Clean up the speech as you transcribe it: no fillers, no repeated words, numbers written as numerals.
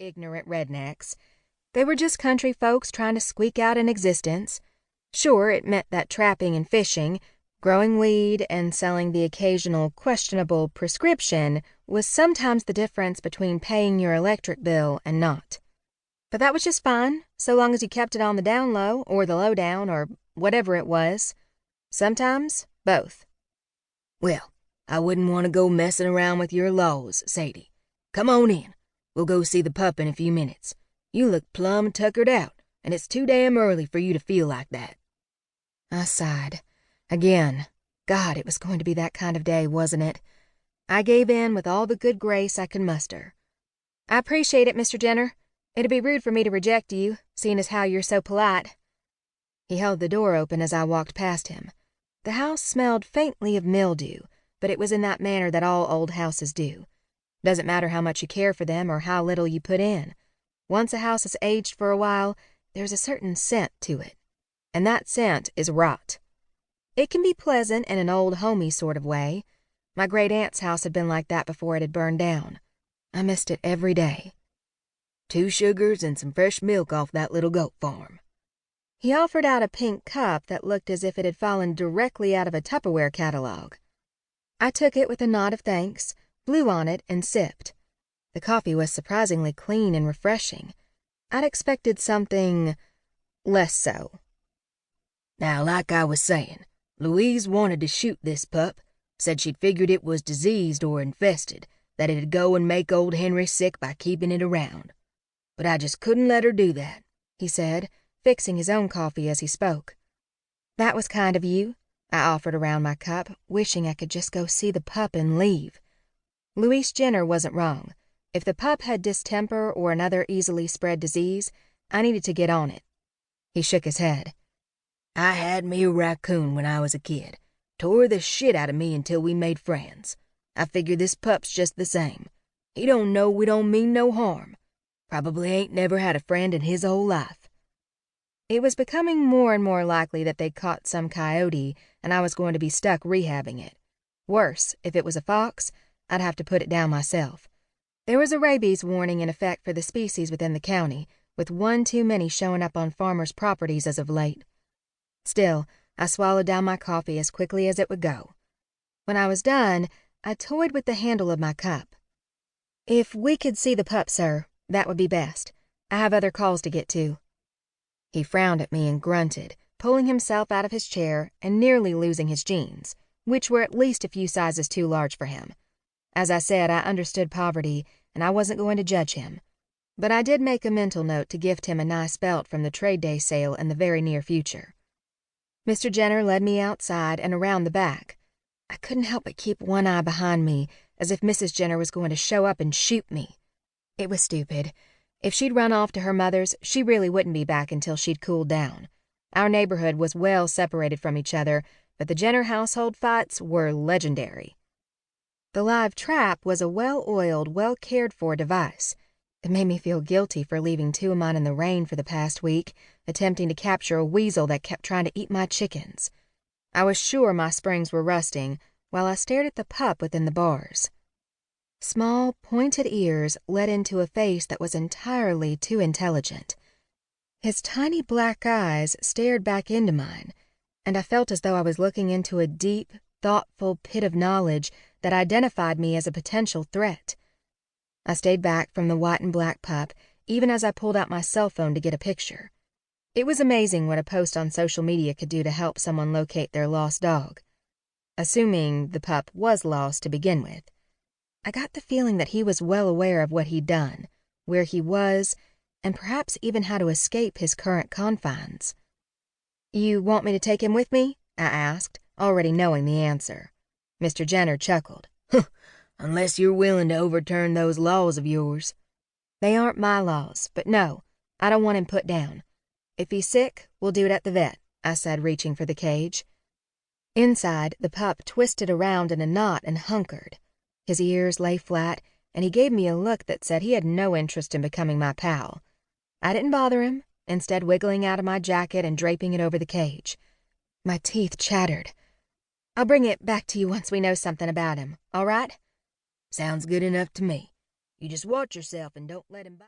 ignorant rednecks. They were just country folks trying to squeak out an existence. Sure, it meant that trapping and fishing, growing weed, and selling the occasional questionable prescription was sometimes the difference between paying your electric bill and not. But that was just fine, so long as you kept it on the down low, or the low down, or whatever it was. Sometimes, both. Well, I wouldn't want to go messing around with your laws, Sadie. Come on in. We'll go see the pup in a few minutes. You look plumb tuckered out, and it's too damn early for you to feel like that. I sighed. Again. God, it was going to be that kind of day, wasn't it? I gave in with all the good grace I could muster. I appreciate it, Mr. Jenner. It'd be rude for me to reject you, seeing as how you're so polite. He held the door open as I walked past him. The house smelled faintly of mildew, but it was in that manner that all old houses do. Doesn't matter how much you care for them or how little you put in. Once a house has aged for a while, there's a certain scent to it. And that scent is rot. It can be pleasant in an old homey sort of way. My great-aunt's house had been like that before it had burned down. I missed it every day. 2 sugars and some fresh milk off that little goat farm. He offered out a pink cup that looked as if it had fallen directly out of a Tupperware catalog. I took it with a nod of thanks, blew on it, and sipped. The coffee was surprisingly clean and refreshing. I'd expected something less so. Now, like I was saying, Louise wanted to shoot this pup, said she'd figured it was diseased or infested, that it'd go and make old Henry sick by keeping it around. But I just couldn't let her do that, he said, fixing his own coffee as he spoke. That was kind of you, I offered around my cup, wishing I could just go see the pup and leave. Louise Jenner wasn't wrong. If the pup had distemper or another easily spread disease, I needed to get on it. He shook his head. I had me a raccoon when I was a kid. Tore the shit out of me until we made friends. I figure this pup's just the same. He don't know we don't mean no harm. Probably ain't never had a friend in his whole life. It was becoming more and more likely that they'd caught some coyote and I was going to be stuck rehabbing it. Worse, if it was a fox, I'd have to put it down myself. There was a rabies warning in effect for the species within the county, with one too many showing up on farmers' properties as of late. Still, I swallowed down my coffee as quickly as it would go. When I was done, I toyed with the handle of my cup. If we could see the pup, sir, that would be best. I have other calls to get to. He frowned at me and grunted, pulling himself out of his chair and nearly losing his jeans, which were at least a few sizes too large for him. As I said, I understood poverty, and I wasn't going to judge him. But I did make a mental note to gift him a nice belt from the trade day sale in the very near future. Mr. Jenner led me outside and around the back. I couldn't help but keep one eye behind me, as if Mrs. Jenner was going to show up and shoot me. It was stupid. If she'd run off to her mother's, she really wouldn't be back until she'd cooled down. Our neighborhood was well separated from each other, but the Jenner household fights were legendary. The live trap was a well-oiled, well-cared-for device. It made me feel guilty for leaving 2 of mine in the rain for the past week, attempting to capture a weasel that kept trying to eat my chickens. I was sure my springs were rusting while I stared at the pup within the bars. Small, pointed ears led into a face that was entirely too intelligent. His tiny black eyes stared back into mine, and I felt as though I was looking into a deep, thoughtful pit of knowledge that identified me as a potential threat. I stayed back from the white and black pup, even as I pulled out my cell phone to get a picture. It was amazing what a post on social media could do to help someone locate their lost dog. Assuming the pup was lost to begin with. I got the feeling that he was well aware of what he'd done, where he was, and perhaps even how to escape his current confines. "You want me to take him with me?" I asked, already knowing the answer. Mr. Jenner chuckled. Unless you're willing to overturn those laws of yours. They aren't my laws, but no, I don't want him put down. If he's sick, we'll do it at the vet, I said, reaching for the cage. Inside, the pup twisted around in a knot and hunkered. His ears lay flat, and he gave me a look that said he had no interest in becoming my pal. I didn't bother him, instead wiggling out of my jacket and draping it over the cage. My teeth chattered. I'll bring it back to you once we know something about him, all right? Sounds good enough to me. You just watch yourself and don't let him bite.